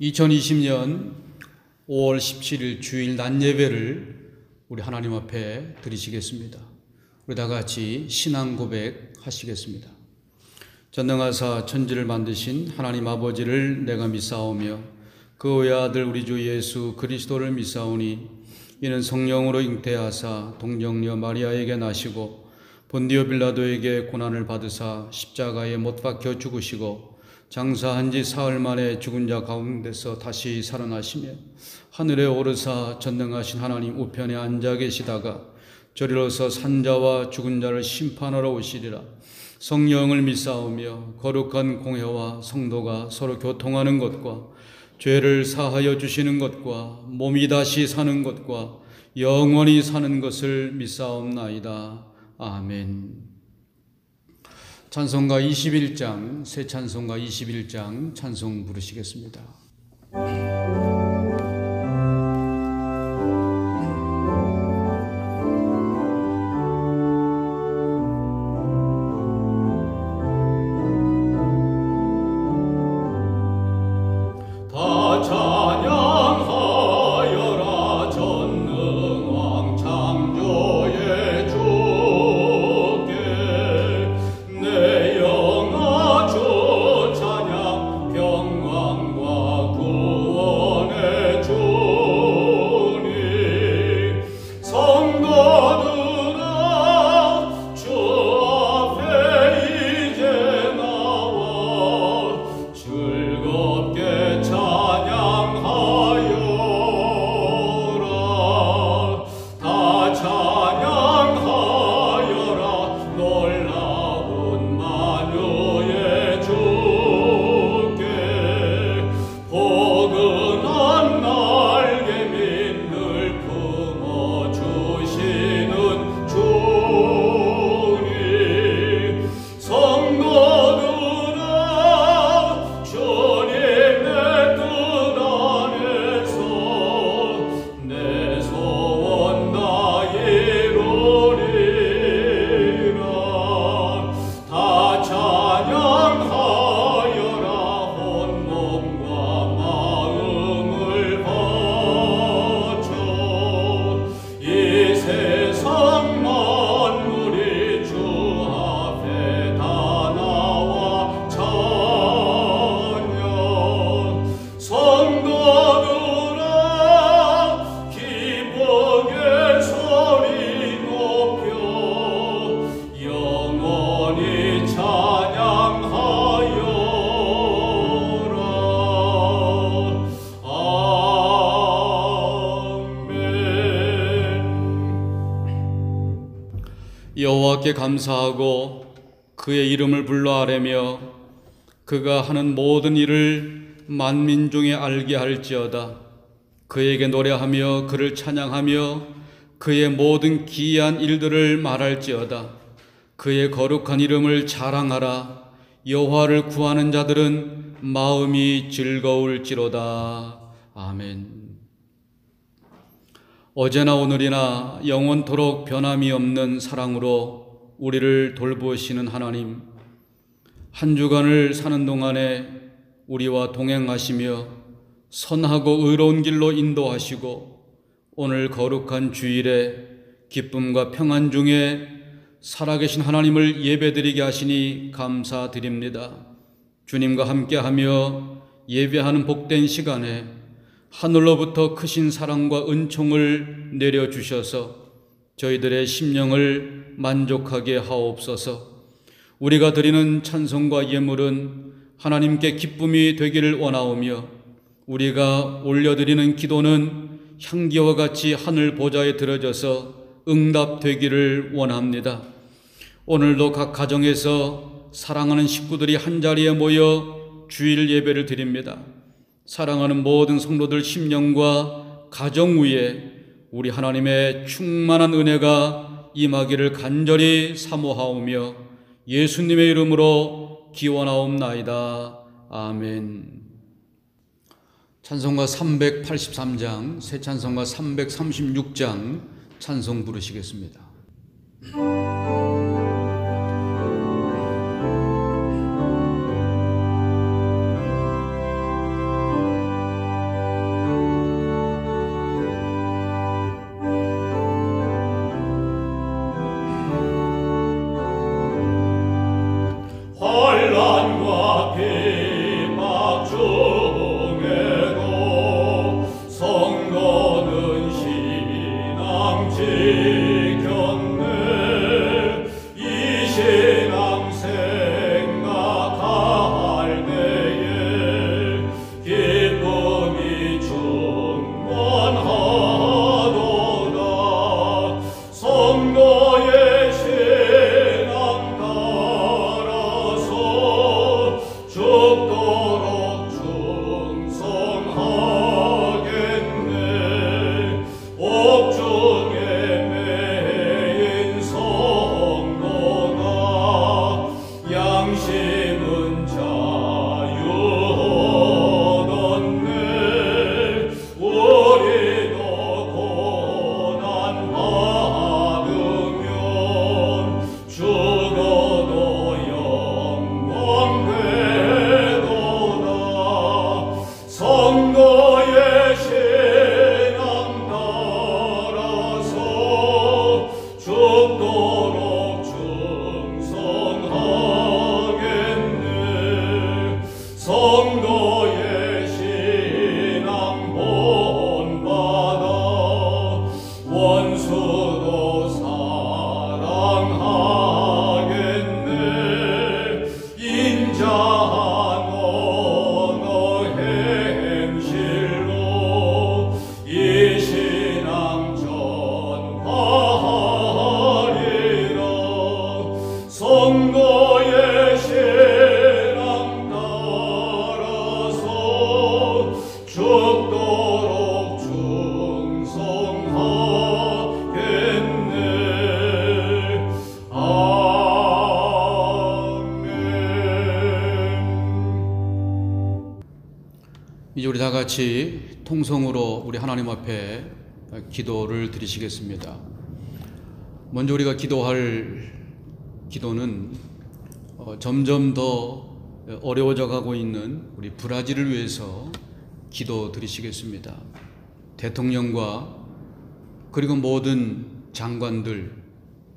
2020년 5월 17일 주일 낮 예배를 우리 하나님 앞에 드리시겠습니다. 우리 다 같이 신앙 고백 하시겠습니다. 전능하사 천지를 만드신 하나님 아버지를 내가 믿사오며 그 외아들 우리 주 예수 그리스도를 믿사오니 이는 성령으로 잉태하사 동정녀 마리아에게 나시고 본디오 빌라도에게 고난을 받으사 십자가에 못 박혀 죽으시고 장사한 지 사흘 만에 죽은 자 가운데서 다시 살아나시며 하늘에 오르사 전능하신 하나님 우편에 앉아 계시다가 저리로서 산자와 죽은 자를 심판하러 오시리라. 성령을 믿사오며 거룩한 공회와 성도가 서로 교통하는 것과 죄를 사하여 주시는 것과 몸이 다시 사는 것과 영원히 사는 것을 믿사옵나이다. 아멘. 찬송가 21장, 새 찬송가 21장 찬송 부르시겠습니다. 여호와께 감사하고 그의 이름을 불러 아뢰며 그가 하는 모든 일을 만민 중에 알게 할지어다. 그에게 노래하며 그를 찬양하며 그의 모든 기이한 일들을 말할지어다. 그의 거룩한 이름을 자랑하라. 여호와를 구하는 자들은 마음이 즐거울지로다. 아멘. 어제나 오늘이나 영원토록 변함이 없는 사랑으로 우리를 돌보시는 하나님, 한 주간을 사는 동안에 우리와 동행하시며 선하고 의로운 길로 인도하시고 오늘 거룩한 주일에 기쁨과 평안 중에 살아계신 하나님을 예배드리게 하시니 감사드립니다. 주님과 함께하며 예배하는 복된 시간에 하늘로부터 크신 사랑과 은총을 내려주셔서 저희들의 심령을 만족하게 하옵소서. 우리가 드리는 찬송과 예물은 하나님께 기쁨이 되기를 원하오며 우리가 올려드리는 기도는 향기와 같이 하늘 보좌에 들어져서 응답되기를 원합니다. 오늘도 각 가정에서 사랑하는 식구들이 한자리에 모여 주일 예배를 드립니다. 사랑하는 모든 성도들 심령과 가정 위에 우리 하나님의 충만한 은혜가 임하기를 간절히 사모하오며 예수님의 이름으로 기원하옵나이다. 아멘. 찬송가 383장, 새 찬송가 336장 찬송 부르시겠습니다. 성도의 신앙 본받아 원수도 사랑하겠네. 인자한 언어 행실로 이 신앙 전파하리라. 성도의 신앙 따라서 죽도록 충성하겠네. 아멘. 이제 우리 다 같이 통성으로 우리 하나님 앞에 기도를 드리시겠습니다. 먼저 우리가 기도할 기도는 점점 더 어려워져 가고 있는 우리 브라질을 위해서 기도 드리시겠습니다. 대통령과 그리고 모든 장관들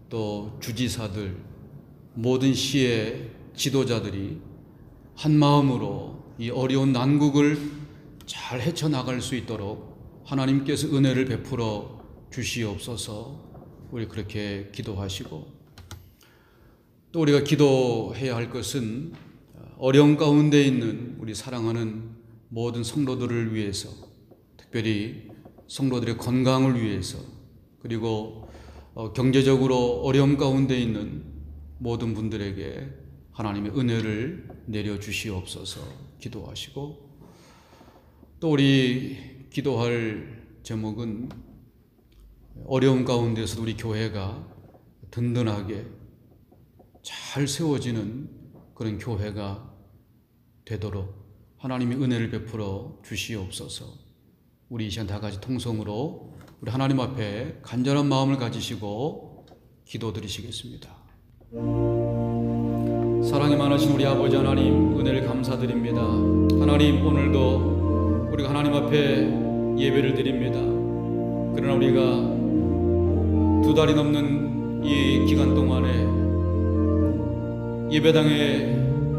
또 주지사들 모든 시의 지도자들이 한 마음으로 이 어려운 난국을 잘 헤쳐나갈 수 있도록 하나님께서 은혜를 베풀어 주시옵소서. 우리 그렇게 기도하시고, 또 우리가 기도해야 할 것은 어려운 가운데 있는 우리 사랑하는 모든 성도들을 위해서, 특별히 성도들의 건강을 위해서, 그리고 경제적으로 어려움 가운데 있는 모든 분들에게 하나님의 은혜를 내려주시옵소서 기도하시고, 또 우리 기도할 제목은 어려움 가운데서 우리 교회가 든든하게 잘 세워지는 그런 교회가 되도록 하나님의 은혜를 베풀어 주시옵소서. 우리 이 시간 다 같이 통성으로 우리 하나님 앞에 간절한 마음을 가지시고 기도드리시겠습니다. 사랑이 많으신 우리 아버지 하나님, 은혜를 감사드립니다. 하나님, 오늘도 우리가 하나님 앞에 예배를 드립니다. 그러나 우리가 2달이 넘는 이 기간 동안에 예배당에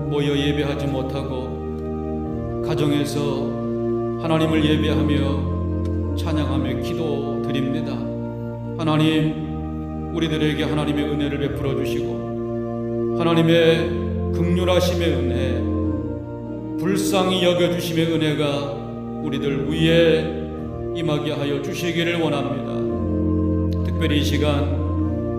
모여 예배하지 못하고 가정에서 하나님을 예배하며 찬양하며 기도드립니다. 하나님, 우리들에게 하나님의 은혜를 베풀어 주시고 하나님의 긍휼하심의 은혜, 불쌍히 여겨주심의 은혜가 우리들 위에 임하게 하여 주시기를 원합니다. 특별히 이 시간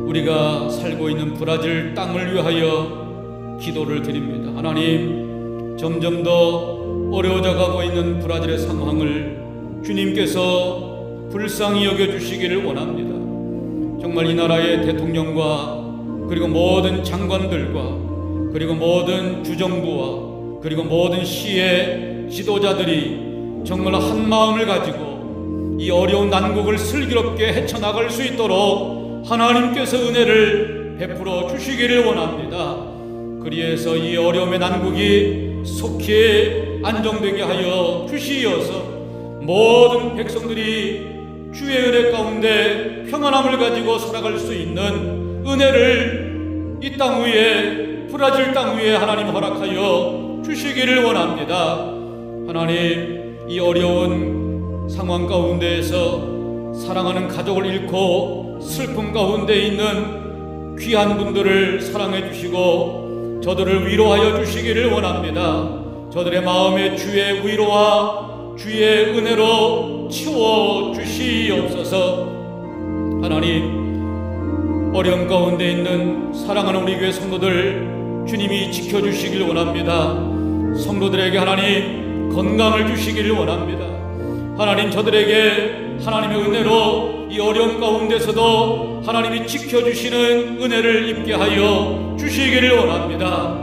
우리가 살고 있는 브라질 땅을 위하여 기도를 드립니다. 하나님, 점점 더 어려워져 가고 있는 브라질의 상황을 주님께서 불쌍히 여겨주시기를 원합니다. 정말 이 나라의 대통령과 그리고 모든 장관들과 그리고 모든 주정부와 그리고 모든 시의 지도자들이 정말 한 마음을 가지고 이 어려운 난국을 슬기롭게 헤쳐나갈 수 있도록 하나님께서 은혜를 베풀어 주시기를 원합니다. 그리해서 이 어려움의 난국이 속히 안정되게 하여 주시어서 모든 백성들이 주의 은혜 가운데 평안함을 가지고 살아갈 수 있는 은혜를 이 땅 위에, 브라질 땅 위에 하나님 허락하여 주시기를 원합니다. 하나님, 이 어려운 상황 가운데에서 사랑하는 가족을 잃고 슬픔 가운데 있는 귀한 분들을 사랑해 주시고 저들을 위로하여 주시기를 원합니다. 저들의 마음에 주의 위로와 주의 은혜로 채워 주시옵소서. 하나님, 어려움 가운데 있는 사랑하는 우리 교회 성도들 주님이 지켜주시길 원합니다. 성도들에게 하나님 건강을 주시기를 원합니다. 하나님, 저들에게 하나님의 은혜로 이 어려움 가운데서도 하나님이 지켜주시는 은혜를 입게 하여 주시기를 원합니다.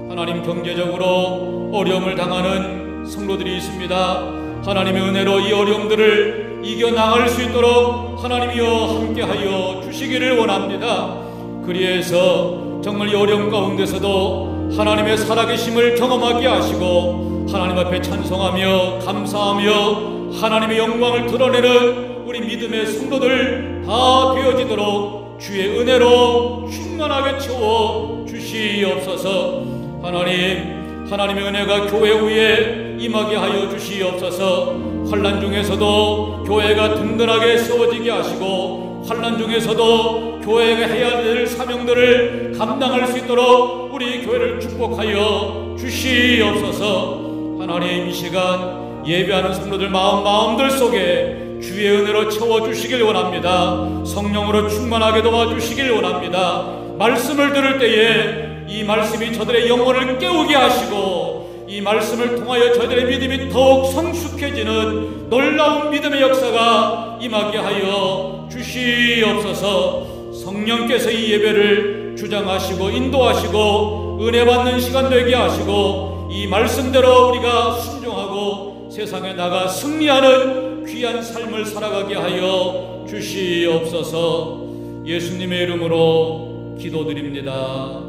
하나님, 경제적으로 어려움을 당하는 성도들이 있습니다. 하나님의 은혜로 이 어려움들을 이겨나갈 수 있도록 하나님이여 함께하여 주시기를 원합니다. 그리해서 정말 이 어려움 가운데서도 하나님의 살아계심을 경험하게 하시고 하나님 앞에 찬송하며 감사하며 하나님의 영광을 드러내는 우리 믿음의 성도들 다 되어지도록 주의 은혜로 충만하게 채워 주시옵소서. 하나님, 하나님의 은혜가 교회 위에 임하게 하여 주시옵소서. 환난 중에서도 교회가 든든하게 세워지게 하시고 환난 중에서도 교회가 해야 될 사명들을 감당할 수 있도록 우리 교회를 축복하여 주시옵소서. 하나님, 이 시간 예배하는 성도들 마음들 속에 주의 은혜로 채워주시길 원합니다. 성령으로 충만하게 도와주시길 원합니다. 말씀을 들을 때에 이 말씀이 저들의 영혼을 깨우게 하시고 이 말씀을 통하여 저들의 믿음이 더욱 성숙해지는 놀라운 믿음의 역사가 임하게 하여 주시옵소서. 성령께서 이 예배를 주장하시고 인도하시고 은혜 받는 시간 되게 하시고 이 말씀대로 우리가 순종하고 세상에 나가 승리하는 귀한 삶을 살아가게 하여 주시옵소서. 예수님의 이름으로 기도드립니다.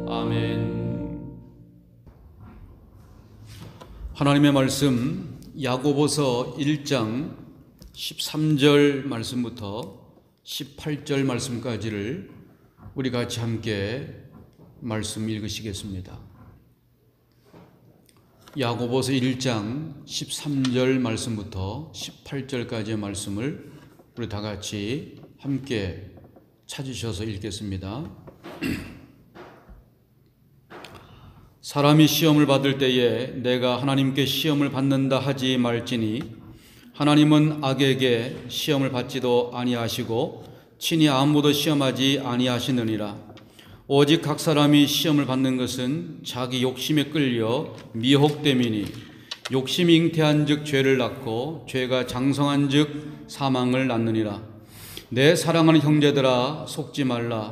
아멘. 하나님의 말씀 야고보서 1장 13절 말씀부터 18절 말씀까지를 우리 같이 함께 말씀 읽으시겠습니다. 야고보서 1장 13절 말씀부터 18절까지의 말씀을 우리 다 같이 함께 찾으셔서 읽겠습니다. 사람이 시험을 받을 때에 내가 하나님께 시험을 받는다 하지 말지니 하나님은 악에게 시험을 받지도 아니하시고 친히 아무도 시험하지 아니하시느니라. 오직 각 사람이 시험을 받는 것은 자기 욕심에 끌려 미혹됨이니 욕심이 잉태한 즉 죄를 낳고 죄가 장성한 즉 사망을 낳느니라. 내 사랑하는 형제들아, 속지 말라.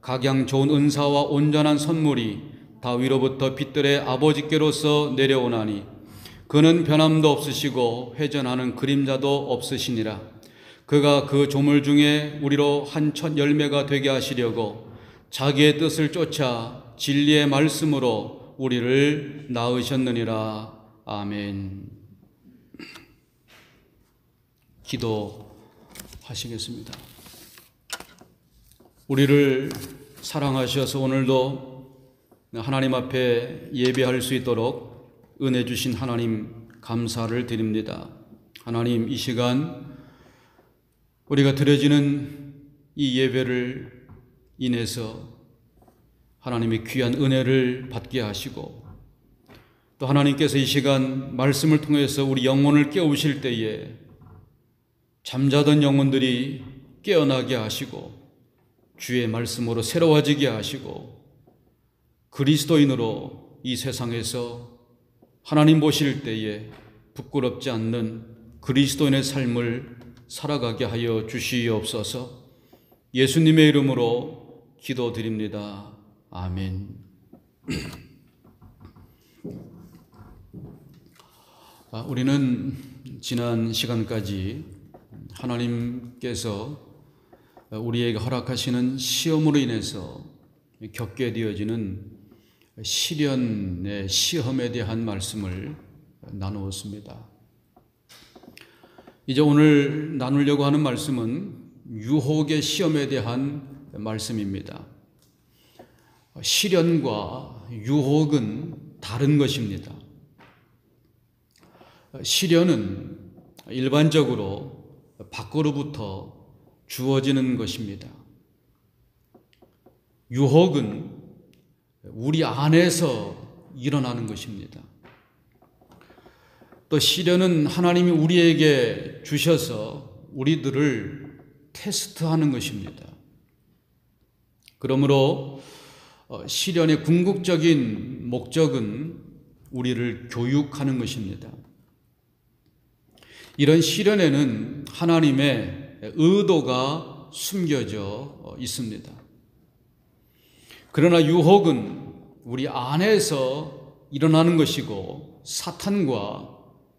각양 좋은 은사와 온전한 선물이 다 위로부터 빛들의 아버지께로서 내려오나니 그는 변함도 없으시고 회전하는 그림자도 없으시니라. 그가 그 조물 중에 우리로 한 첫 열매가 되게 하시려고 자기의 뜻을 쫓아 진리의 말씀으로 우리를 낳으셨느니라. 아멘. 기도하시겠습니다. 우리를 사랑하셔서 오늘도 하나님 앞에 예배할 수 있도록 은혜 주신 하나님 감사를 드립니다. 하나님, 이 시간 우리가 드려지는 이 예배를 인해서 하나님의 귀한 은혜를 받게 하시고 또 하나님께서 이 시간 말씀을 통해서 우리 영혼을 깨우실 때에 잠자던 영혼들이 깨어나게 하시고 주의 말씀으로 새로워지게 하시고 그리스도인으로 이 세상에서 하나님 보실 때에 부끄럽지 않는 그리스도인의 삶을 살아가게 하여 주시옵소서. 예수님의 이름으로 기도드립니다. 아멘. 우리는 지난 시간까지 하나님께서 우리에게 허락하시는 시험으로 인해서 겪게 되어지는 시련의 시험에 대한 말씀을 나누었습니다. 이제 오늘 나누려고 하는 말씀은 유혹의 시험에 대한 말씀입니다. 시련과 유혹은 다른 것입니다. 시련은 일반적으로 밖으로부터 주어지는 것입니다. 유혹은 우리 안에서 일어나는 것입니다. 또 시련은 하나님이 우리에게 주셔서 우리들을 테스트하는 것입니다. 그러므로 시련의 궁극적인 목적은 우리를 교육하는 것입니다. 이런 시련에는 하나님의 의도가 숨겨져 있습니다. 그러나 유혹은 우리 안에서 일어나는 것이고 사탄과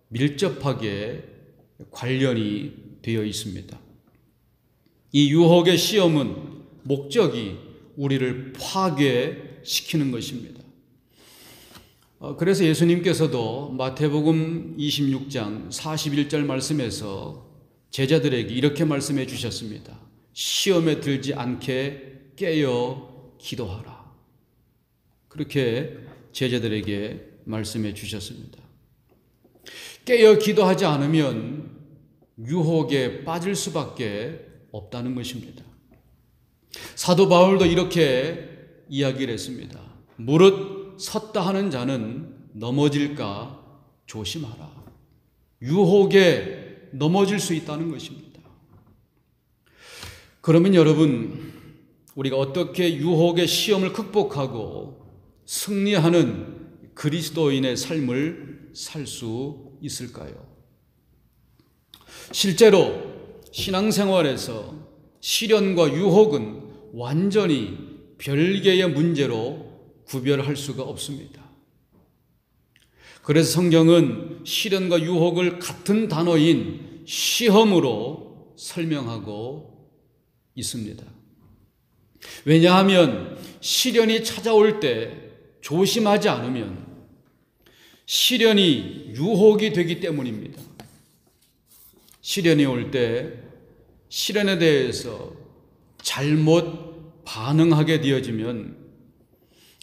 밀접하게 관련이 되어 있습니다. 이 유혹의 시험은 목적이 우리를 파괴시키는 것입니다. 그래서 예수님께서도 마태복음 26장 41절 말씀에서 제자들에게 이렇게 말씀해 주셨습니다. 시험에 들지 않게 깨어 기도하라. 그렇게 제자들에게 말씀해 주셨습니다. 깨어 기도하지 않으면 유혹에 빠질 수밖에 없다는 것입니다. 사도 바울도 이렇게 이야기를 했습니다. 무릇 섰다 하는 자는 넘어질까 조심하라. 유혹에 넘어질 수 있다는 것입니다. 그러면 여러분, 우리가 어떻게 유혹의 시험을 극복하고 승리하는 그리스도인의 삶을 살 수 있을까요? 실제로 신앙생활에서 시련과 유혹은 완전히 별개의 문제로 구별할 수가 없습니다. 그래서 성경은 시련과 유혹을 같은 단어인 시험으로 설명하고 있습니다. 왜냐하면 시련이 찾아올 때 조심하지 않으면 시련이 유혹이 되기 때문입니다. 시련이 올 때 시련에 대해서 잘못 반응하게 되어지면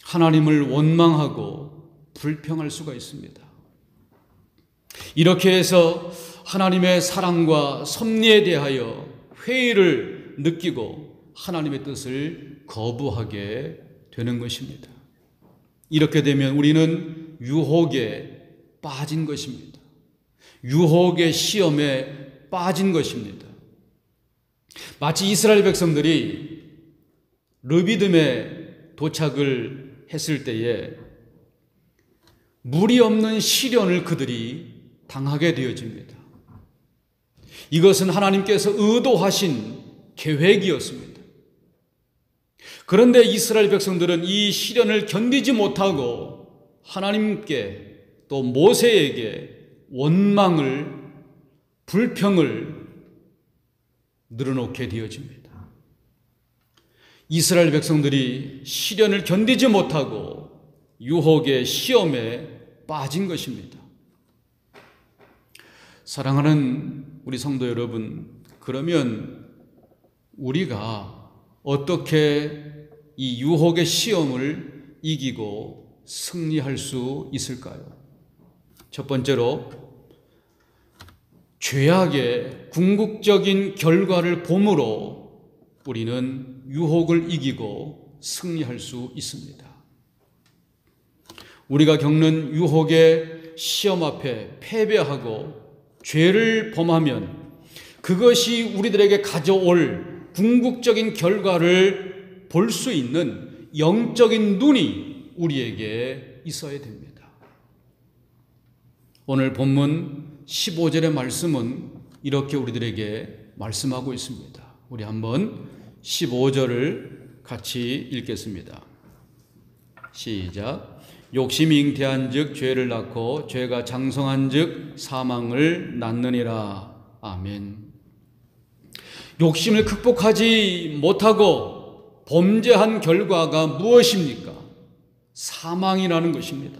하나님을 원망하고 불평할 수가 있습니다. 이렇게 해서 하나님의 사랑과 섭리에 대하여 회의를 느끼고 하나님의 뜻을 거부하게 되는 것입니다. 이렇게 되면 우리는 유혹에 빠진 것입니다. 유혹의 시험에 빠진 것입니다. 마치 이스라엘 백성들이 르비딤에 도착을 했을 때에 물이 없는 시련을 그들이 당하게 되어집니다. 이것은 하나님께서 의도하신 계획이었습니다. 그런데 이스라엘 백성들은 이 시련을 견디지 못하고 하나님께 또 모세에게 원망을, 불평을 늘어놓게 되어집니다. 이스라엘 백성들이 시련을 견디지 못하고 유혹의 시험에 빠진 것입니다. 사랑하는 우리 성도 여러분, 그러면 우리가 어떻게 이 유혹의 시험을 이기고 승리할 수 있을까요? 첫 번째로 죄악의 궁극적인 결과를 봄으로 우리는 유혹을 이기고 승리할 수 있습니다. 우리가 겪는 유혹의 시험 앞에 패배하고 죄를 범하면 그것이 우리들에게 가져올 궁극적인 결과를 볼 수 있는 영적인 눈이 우리에게 있어야 됩니다. 오늘 본문 15절의 말씀은 이렇게 우리들에게 말씀하고 있습니다. 우리 한번 15절을 같이 읽겠습니다. 시작. 욕심이 잉태한 즉 죄를 낳고 죄가 장성한 즉 사망을 낳느니라. 아멘. 욕심을 극복하지 못하고 범죄한 결과가 무엇입니까? 사망이라는 것입니다.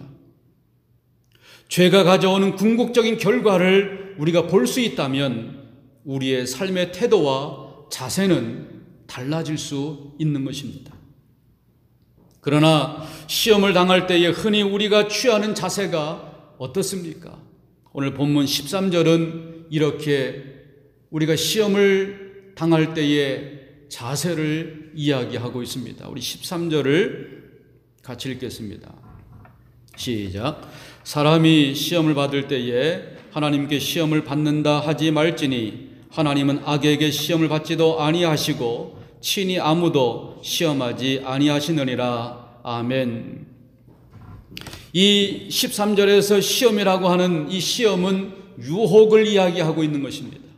죄가 가져오는 궁극적인 결과를 우리가 볼 수 있다면 우리의 삶의 태도와 자세는 달라질 수 있는 것입니다. 그러나 시험을 당할 때에 흔히 우리가 취하는 자세가 어떻습니까? 오늘 본문 13절은 이렇게 우리가 시험을 당할 때의 자세를 이야기하고 있습니다. 우리 13절을 같이 읽겠습니다. 시작. 사람이 시험을 받을 때에 하나님께 시험을 받는다 하지 말지니 하나님은 악에게 시험을 받지도 아니하시고 친히 아무도 시험하지 아니하시느니라. 아멘. 이 13절에서 시험이라고 하는 이 시험은 유혹을 이야기하고 있는 것입니다.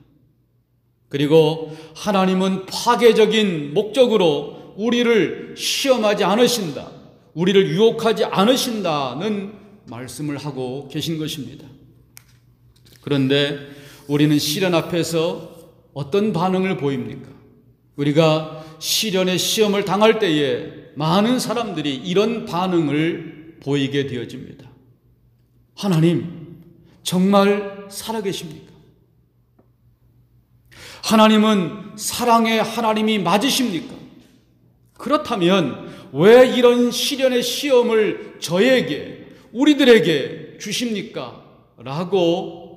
그리고 하나님은 파괴적인 목적으로 우리를 시험하지 않으신다, 우리를 유혹하지 않으신다는 말씀을 하고 계신 것입니다. 그런데 우리는 시련 앞에서 어떤 반응을 보입니까? 우리가 시련의 시험을 당할 때에 많은 사람들이 이런 반응을 보이게 되어집니다. 하나님, 정말 살아계십니까? 하나님은 사랑의 하나님이 맞으십니까? 그렇다면 왜 이런 시련의 시험을 저에게, 우리들에게 주십니까? 라고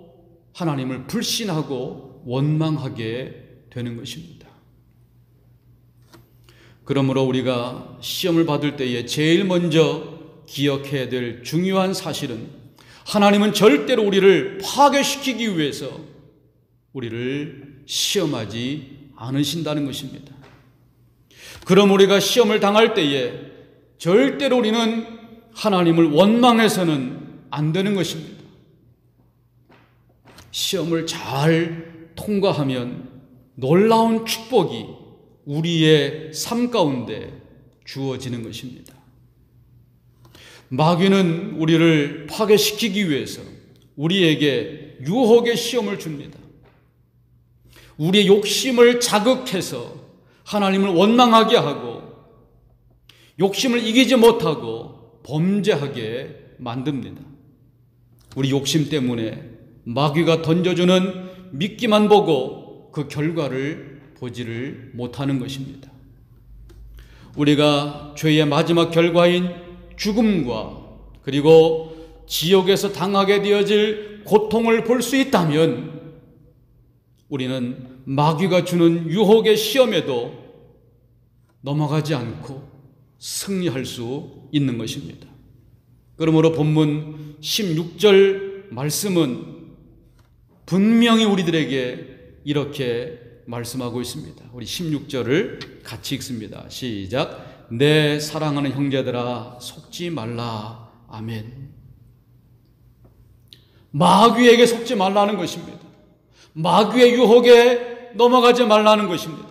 하나님을 불신하고 원망하게 되는 것입니다. 그러므로 우리가 시험을 받을 때에 제일 먼저 기억해야 될 중요한 사실은 하나님은 절대로 우리를 파괴시키기 위해서 우리를 시험하지 않으신다는 것입니다. 그럼 우리가 시험을 당할 때에 절대로 우리는 하나님을 원망해서는 안 되는 것입니다. 시험을 잘 통과하면 놀라운 축복이 우리의 삶 가운데 주어지는 것입니다. 마귀는 우리를 파괴시키기 위해서 우리에게 유혹의 시험을 줍니다. 우리의 욕심을 자극해서 하나님을 원망하게 하고 욕심을 이기지 못하고 범죄하게 만듭니다. 우리 욕심 때문에 마귀가 던져주는 미끼만 보고 그 결과를 보지를 못하는 것입니다. 우리가 죄의 마지막 결과인 죽음과 그리고 지옥에서 당하게 되어질 고통을 볼 수 있다면 우리는 마귀가 주는 유혹의 시험에도 넘어가지 않고 승리할 수 있는 것입니다. 그러므로 본문 16절 말씀은 분명히 우리들에게 이렇게 말씀하고 있습니다. 우리 16절을 같이 읽습니다. 시작. 내 사랑하는 형제들아 속지 말라. 아멘. 마귀에게 속지 말라는 것입니다. 마귀의 유혹에 넘어가지 말라는 것입니다.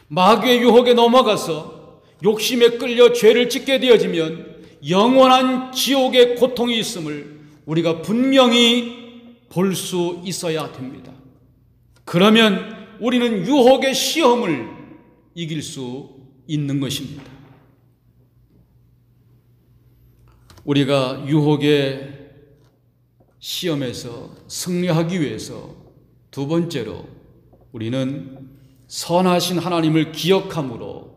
마귀의 유혹에 넘어가서 욕심에 끌려 죄를 짓게 되어지면 영원한 지옥의 고통이 있음을 우리가 분명히 볼 수 있어야 됩니다. 그러면 우리는 유혹의 시험을 이길 수 있는 것입니다. 우리가 유혹의 시험에서 승리하기 위해서 두 번째로 우리는 선하신 하나님을 기억함으로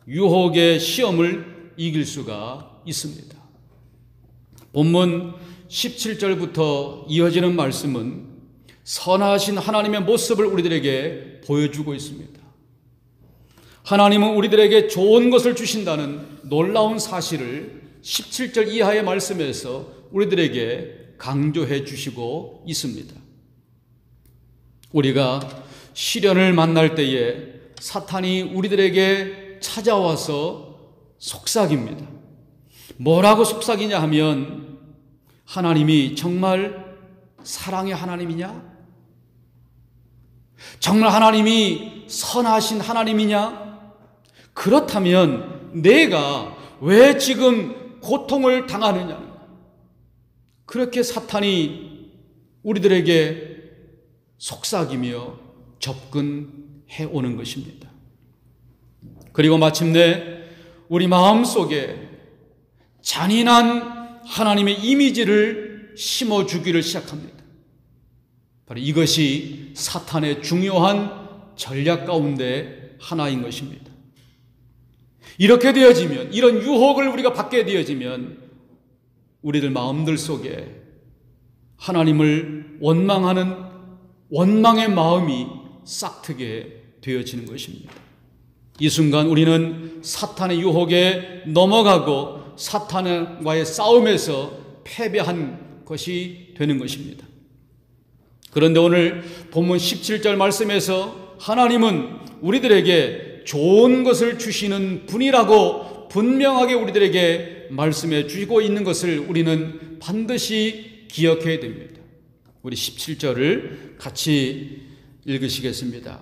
유혹의 시험을 이길 수가 있습니다. 본문 17절부터 이어지는 말씀은 선하신 하나님의 모습을 우리들에게 보여주고 있습니다. 하나님은 우리들에게 좋은 것을 주신다는 놀라운 사실을 17절 이하의 말씀에서 우리들에게 강조해 주시고 있습니다. 우리가 시련을 만날 때에 사탄이 우리들에게 찾아와서 속삭입니다. 뭐라고 속삭이냐 하면 하나님이 정말 사랑의 하나님이냐? 정말 하나님이 선하신 하나님이냐? 그렇다면 내가 왜 지금 고통을 당하느냐? 그렇게 사탄이 우리들에게 속삭이며 접근해 오는 것입니다. 그리고 마침내 우리 마음속에 잔인한 하나님의 이미지를 심어주기를 시작합니다. 바로 이것이 사탄의 중요한 전략 가운데 하나인 것입니다. 이렇게 되어지면, 이런 유혹을 우리가 받게 되어지면 우리들 마음들 속에 하나님을 원망하는 원망의 마음이 싹트게 되어지는 것입니다. 이 순간 우리는 사탄의 유혹에 넘어가고 사탄과의 싸움에서 패배한 것이 되는 것입니다. 그런데 오늘 본문 17절 말씀에서 하나님은 우리들에게 좋은 것을 주시는 분이라고 분명하게 우리들에게 말씀해 주시고 있는 것을 우리는 반드시 기억해야 됩니다. 우리 17절을 같이 읽으시겠습니다.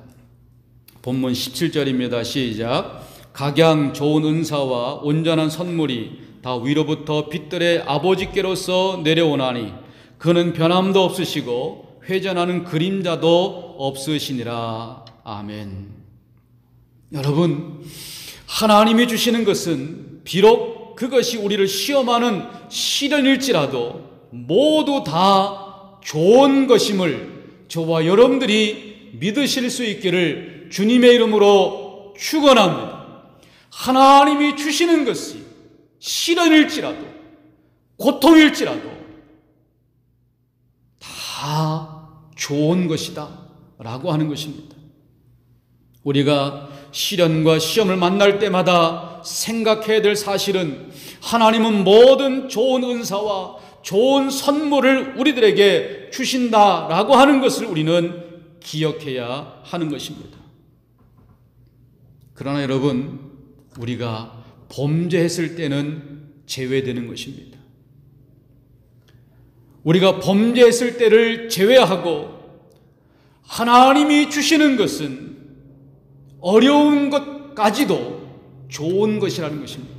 본문 17절입니다. 시작. 각양 좋은 은사와 온전한 선물이 다 위로부터 빛들의 아버지께로서 내려오나니 그는 변함도 없으시고 회전하는 그림자도 없으시니라. 아멘. 여러분, 하나님이 주시는 것은 비록 그것이 우리를 시험하는 시련일지라도 모두 다 좋은 것임을 저와 여러분들이 믿으실 수 있기를 주님의 이름으로 축원합니다. 하나님이 주시는 것이 시련일지라도 고통일지라도 다 좋은 것이다 라고 하는 것입니다. 우리가 시련과 시험을 만날 때마다 생각해야 될 사실은 하나님은 모든 좋은 은사와 좋은 선물을 우리들에게 주신다라고 하는 것을 우리는 기억해야 하는 것입니다. 그러나 여러분, 우리가 범죄했을 때는 제외되는 것입니다. 우리가 범죄했을 때를 제외하고 하나님이 주시는 것은 어려운 것까지도 좋은 것이라는 것입니다.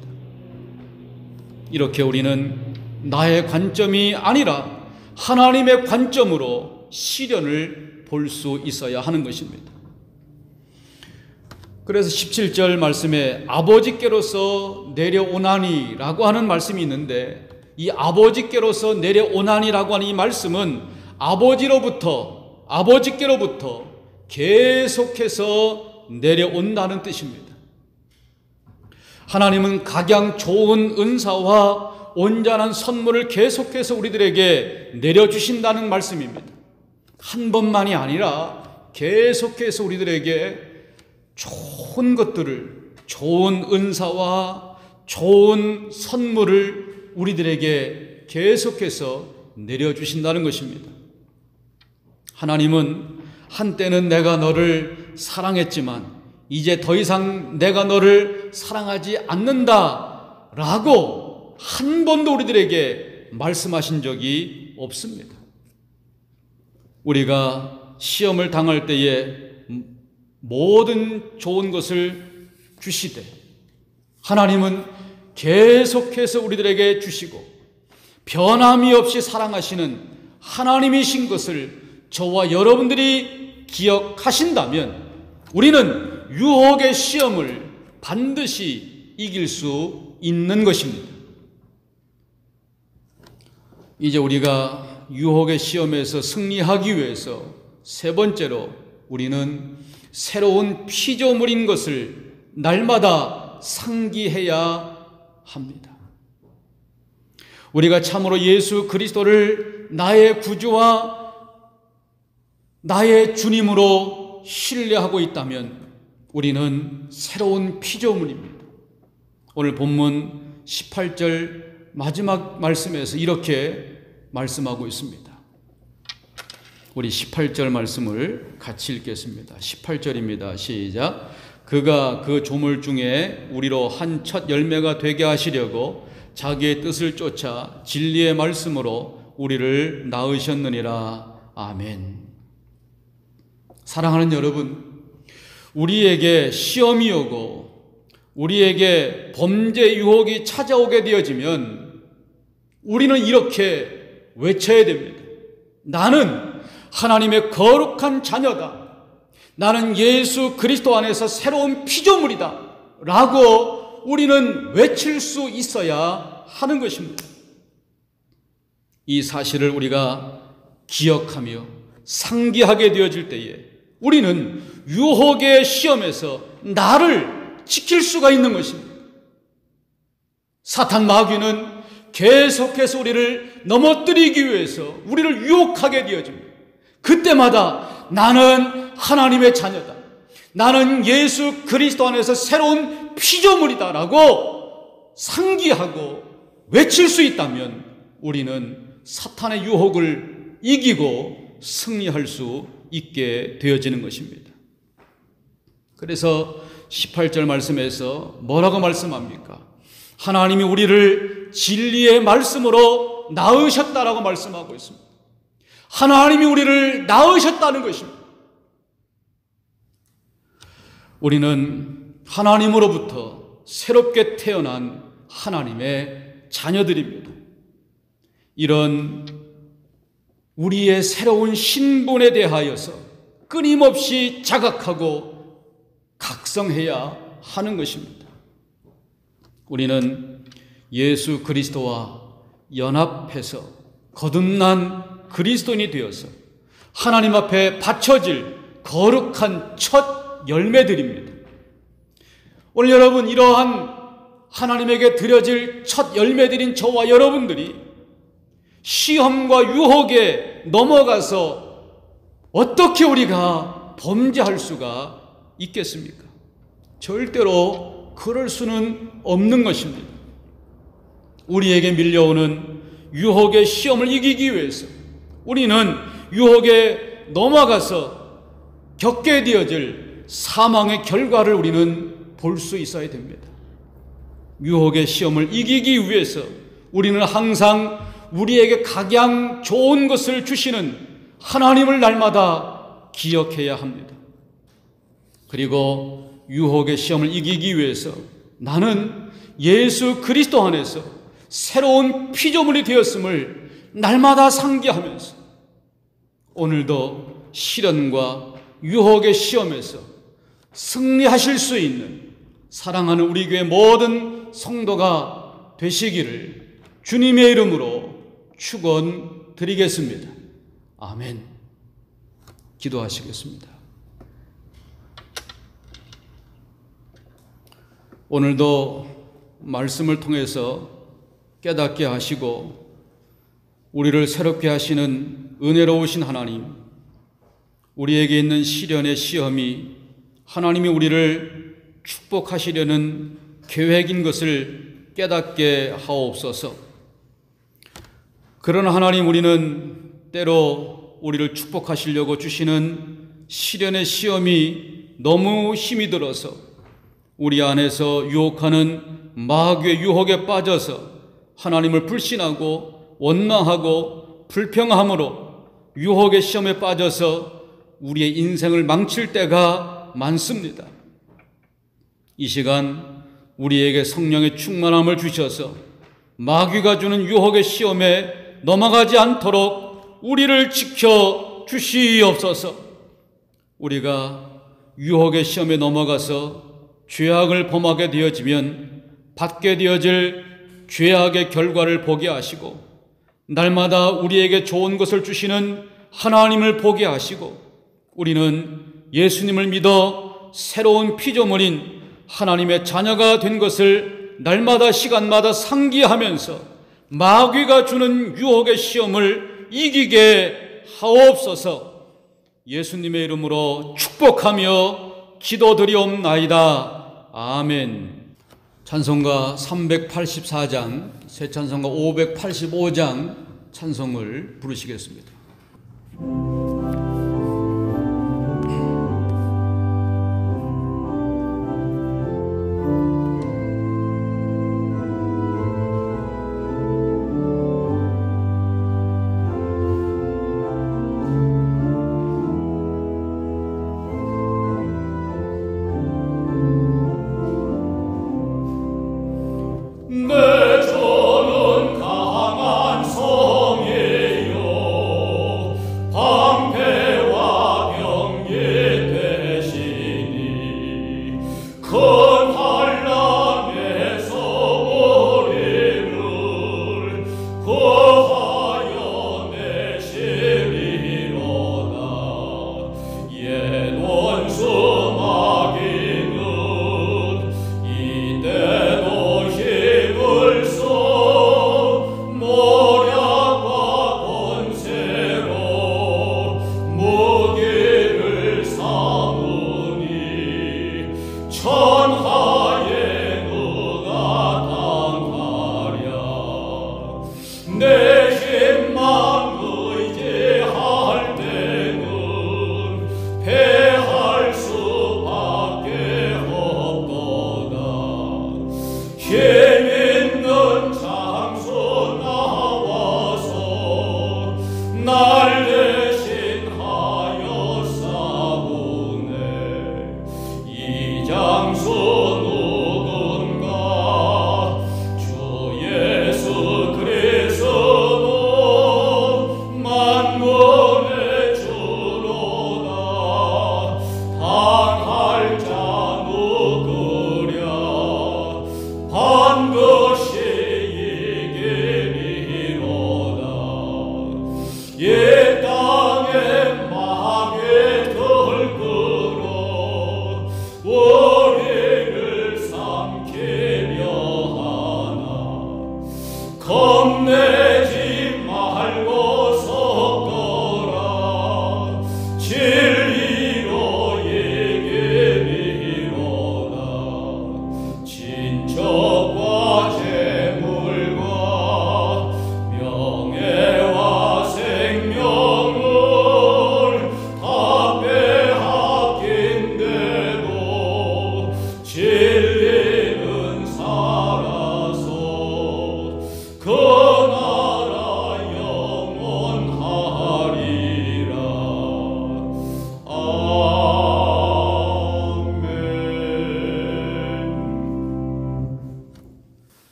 이렇게 우리는 나의 관점이 아니라 하나님의 관점으로 시련을 볼 수 있어야 하는 것입니다. 그래서 17절 말씀에 아버지께로서 내려오나니 라고 하는 말씀이 있는데, 이 아버지께로서 내려오나니라고 하는 이 말씀은 아버지께로부터 계속해서 내려온다는 뜻입니다. 하나님은 각양 좋은 은사와 온전한 선물을 계속해서 우리들에게 내려주신다는 말씀입니다. 한 번만이 아니라 계속해서 우리들에게 좋은 것들을, 좋은 은사와 좋은 선물을 우리들에게 계속해서 내려주신다는 것입니다. 하나님은 한때는 내가 너를 사랑했지만 이제 더 이상 내가 너를 사랑하지 않는다 라고 한 번도 우리들에게 말씀하신 적이 없습니다. 우리가 시험을 당할 때에 모든 좋은 것을 주시되 하나님은 계속해서 우리들에게 주시고 변함이 없이 사랑하시는 하나님이신 것을 저와 여러분들이 기억하신다면 우리는 유혹의 시험을 반드시 이길 수 있는 것입니다. 이제 우리가 유혹의 시험에서 승리하기 위해서 세 번째로 우리는 새로운 피조물인 것을 날마다 상기해야 합니다. 우리가 참으로 예수 그리스도를 나의 구주와 나의 주님으로 신뢰하고 있다면 우리는 새로운 피조물입니다. 오늘 본문 18절 마지막 말씀에서 이렇게 말씀하고 있습니다. 우리 18절 말씀을 같이 읽겠습니다. 18절입니다. 시작. 그가 그 조물 중에 우리로 한 첫 열매가 되게 하시려고 자기의 뜻을 쫓아 진리의 말씀으로 우리를 낳으셨느니라. 아멘. 사랑하는 여러분, 우리에게 시험이 오고 우리에게 범죄 유혹이 찾아오게 되어지면 우리는 이렇게 외쳐야 됩니다. 나는 하나님의 거룩한 자녀다. 나는 예수 그리스도 안에서 새로운 피조물이다 라고 우리는 외칠 수 있어야 하는 것입니다. 이 사실을 우리가 기억하며 상기하게 되어질 때에 우리는 유혹의 시험에서 나를 지킬 수가 있는 것입니다. 사탄 마귀는 계속해서 우리를 넘어뜨리기 위해서 우리를 유혹하게 되어집니다. 그때마다 나는 하나님의 자녀다. 나는 예수 그리스도 안에서 새로운 피조물이다 라고 상기하고 외칠 수 있다면 우리는 사탄의 유혹을 이기고 승리할 수 있게 되어지는 것입니다. 그래서 18절 말씀에서 뭐라고 말씀합니까? 하나님이 우리를 진리의 말씀으로 낳으셨다라고 말씀하고 있습니다. 하나님이 우리를 낳으셨다는 것입니다. 우리는 하나님으로부터 새롭게 태어난 하나님의 자녀들입니다. 이런 우리의 새로운 신분에 대하여서 끊임없이 자각하고 각성해야 하는 것입니다. 우리는 예수 그리스도와 연합해서 거듭난 그리스도인이 되어서 하나님 앞에 바쳐질 거룩한 첫 열매들입니다. 오늘 여러분, 이러한 하나님에게 드려질 첫 열매들인 저와 여러분들이 시험과 유혹에 넘어가서 어떻게 우리가 범죄할 수가 있겠습니까? 절대로 그럴 수는 없는 것입니다. 우리에게 밀려오는 유혹의 시험을 이기기 위해서 우리는 유혹에 넘어가서 겪게 되어질 사망의 결과를 우리는 볼 수 있어야 됩니다. 유혹의 시험을 이기기 위해서 우리는 항상 우리에게 각양 좋은 것을 주시는 하나님을 날마다 기억해야 합니다. 그리고 유혹의 시험을 이기기 위해서 나는 예수 그리스도 안에서 새로운 피조물이 되었음을 날마다 상기하면서 오늘도 시련과 유혹의 시험에서 승리하실 수 있는 사랑하는 우리 교회 모든 성도가 되시기를 주님의 이름으로 축원드리겠습니다. 아멘. 기도하시겠습니다. 오늘도 말씀을 통해서 깨닫게 하시고 우리를 새롭게 하시는 은혜로우신 하나님, 우리에게 있는 시련의 시험이 하나님이 우리를 축복하시려는 계획인 것을 깨닫게 하옵소서. 그러나 하나님, 우리는 때로 우리를 축복하시려고 주시는 시련의 시험이 너무 힘이 들어서 우리 안에서 유혹하는 마귀의 유혹에 빠져서 하나님을 불신하고 원망하고 불평함으로 유혹의 시험에 빠져서 우리의 인생을 망칠 때가 많습니다. 이 시간 우리에게 성령의 충만함을 주셔서 마귀가 주는 유혹의 시험에 넘어가지 않도록 우리를 지켜 주시옵소서. 우리가 유혹의 시험에 넘어가서 죄악을 범하게 되어지면 받게 되어질 죄악의 결과를 보게 하시고 날마다 우리에게 좋은 것을 주시는 하나님을 보게 하시고 우리는 예수님을 믿어 새로운 피조물인 하나님의 자녀가 된 것을 날마다 시간마다 상기하면서 마귀가 주는 유혹의 시험을 이기게 하옵소서. 예수님의 이름으로 축복하며 기도드리옵나이다. 아멘. 찬송가 384장, 새 찬송가 585장 찬송을 부르시겠습니다. 저는 강한 성이요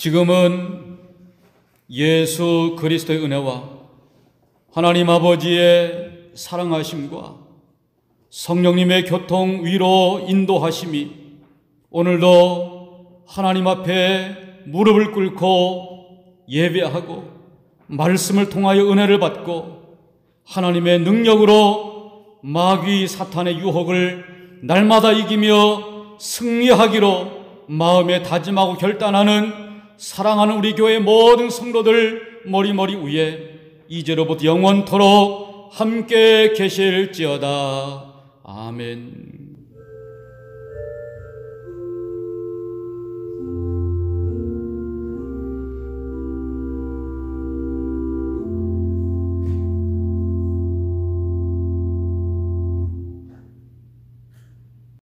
지금은 예수 그리스도의 은혜와 하나님 아버지의 사랑하심과 성령님의 교통 위로 인도하심이 오늘도 하나님 앞에 무릎을 꿇고 예배하고 말씀을 통하여 은혜를 받고 하나님의 능력으로 마귀 사탄의 유혹을 날마다 이기며 승리하기로 마음에 다짐하고 결단하는 사랑하는 우리 교회 모든 성도들 머리머리 위에 이제로부터 영원토록 함께 계실지어다. 아멘.